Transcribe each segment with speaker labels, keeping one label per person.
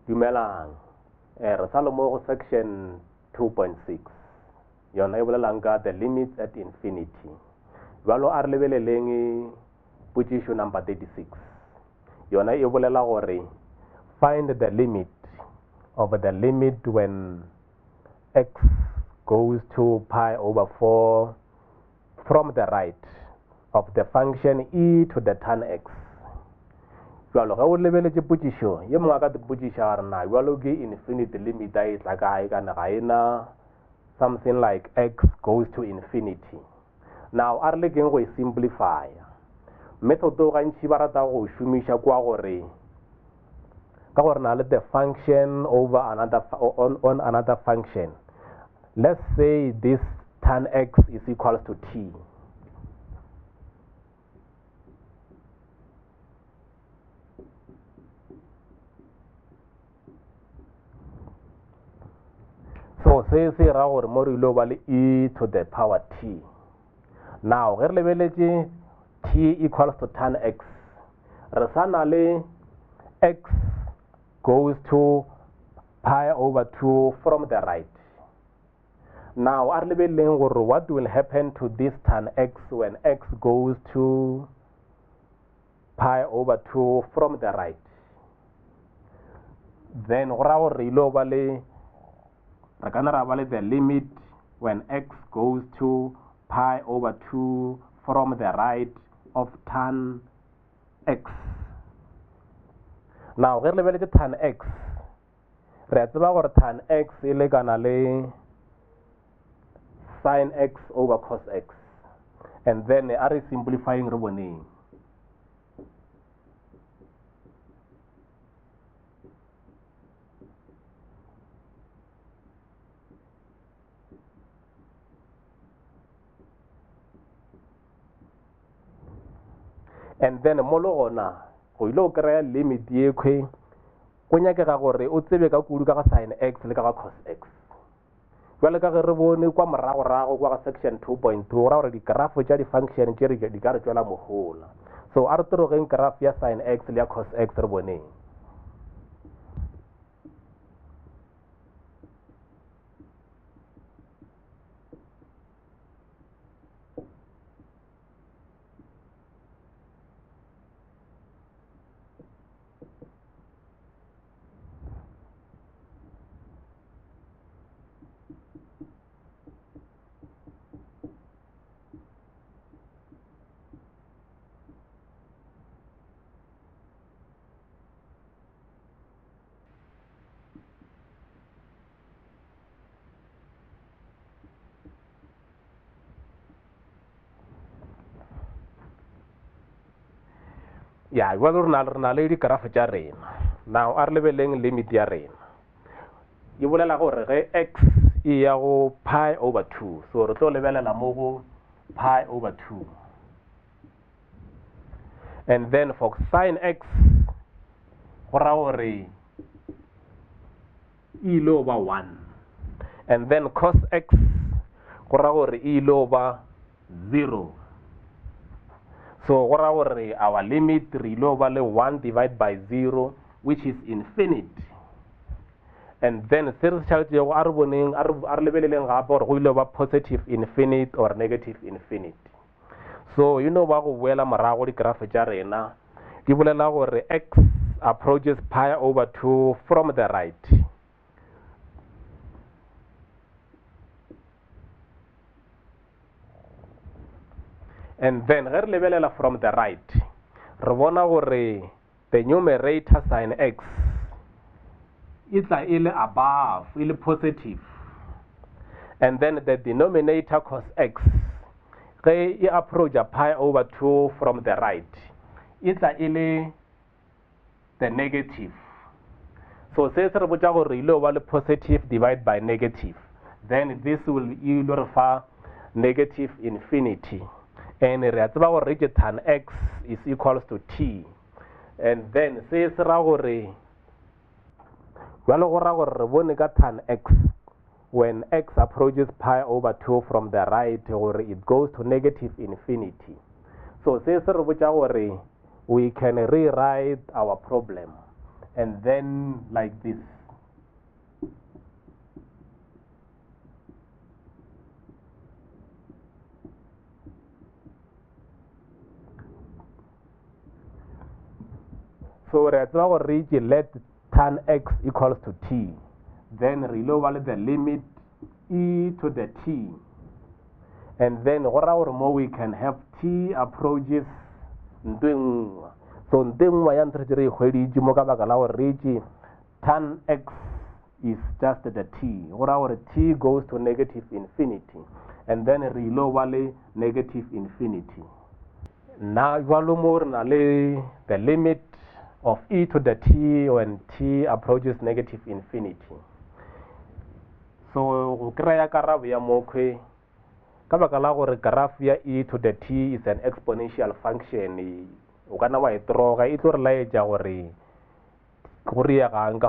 Speaker 1: Dumelang. Re sa le mo go section 2.6. Yona e bolelang ka the limits at infinity. Jwalo a re lebeleleng potšišo number 36. Yona e bolela gore find the limit of the limit when x goes to pi over 4 from the right of the function e to the tan x. Jwalo ga o lebeletše potšišo ye mongwe ka dipotšiša re na jwalo ke infinity limit a e tla kae kana ga ena something like x goes to infinity. Now a re le keng go e simplify method o gantši ba rata go šomiša kwa gore ka gore na le the function over another on another function. Let's say this tan x is equals to t. So se ra gore mo re ile ba le e to the power t. Now ge re lebeletše t equals to tan x, re sa na le x goes to pi over 2 from the right. Now a re lebeleleng gore what will happen to this tan x when x goes to pi over 2 from the right. Then go ra gore re ile ba le re kana ra ba le the limit when x goes to pi over 2 from the right of tan x. Now ge re lebeletše tan x, re a tseba gore tan x e lekana le sin x over cos x, and then a re simplifying re boneng. And then mo le gona go ile go kry-a limit ye kwe go nyakega gore o tsebe ka kudu ka ga sin x le ka ga cos x. Jwale ka ge re bone kwa morago kwa ga section 2.2 go ra gore digrafo tša di-function tše di ka re tšwela mogola. So a re terogeng graph ya sin x le ya cos x re boneng. Ya jwale re na le digrafo tša rena. Now a re lebeleng limit ya rena e bolela gore ge x e ya go pi over 2, so re tlo lebelela mo go pi over 2, and then for sin x go ra gore e ile over 1, and then cos x go ra gore e ile over 0. So go ra gore our limit re ile over le 1 divided by 0, which is infinite. And then se re tšhaletšego a re boneng a re lebeleleng gape gore go ile over positive infinite or negative infinite. So you know ba go boela morago digrafo tša rena di bolela gore x approaches pi over 2 from the right. And then ge re lebelela from the right, re bona gore the numerator sin x e tla e le above, e le positive, and then the denominator cos x ge e approach a pi over 2 from the right e tla e le the negative. So se se re botša gore ile ba le positive divided by negative, then this will refer negative infinity. And re a tseba gore re ke tan x is equals to t, and then se se ra gore jwale go ra gore re bone ka tan x when x approaches pi over 2 from the right gore it goes to negative infinity. So se se re botša gore we can rewrite our problem and then like this. So let tan x equals to t. Then reload the limit e to the t. And then more we can have t approaches doing so tan x is just the t. Our t goes to negative infinity. And then reload negative infinity. Now the limit of e to the t when t approaches negative infinity. So graph ya e to the t is an exponential function.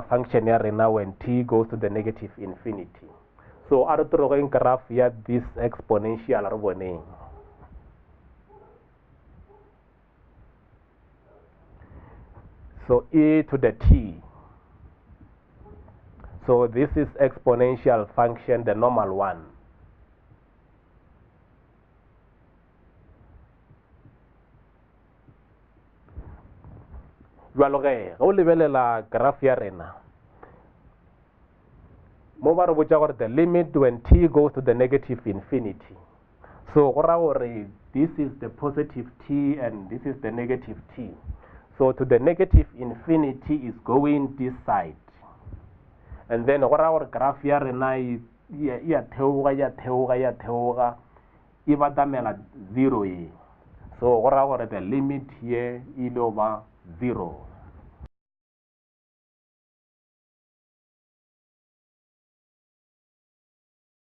Speaker 1: Function when t goes to the negative infinity. So graph ya this exponential. So e to the t. So this is exponential function, the normal one. La graph ya rena. The limit when t goes to the negative infinity. So this is the positive t and this is the negative t. So to the negative infinity is going this side. And then our graph here is zero. So the limit here is over 0.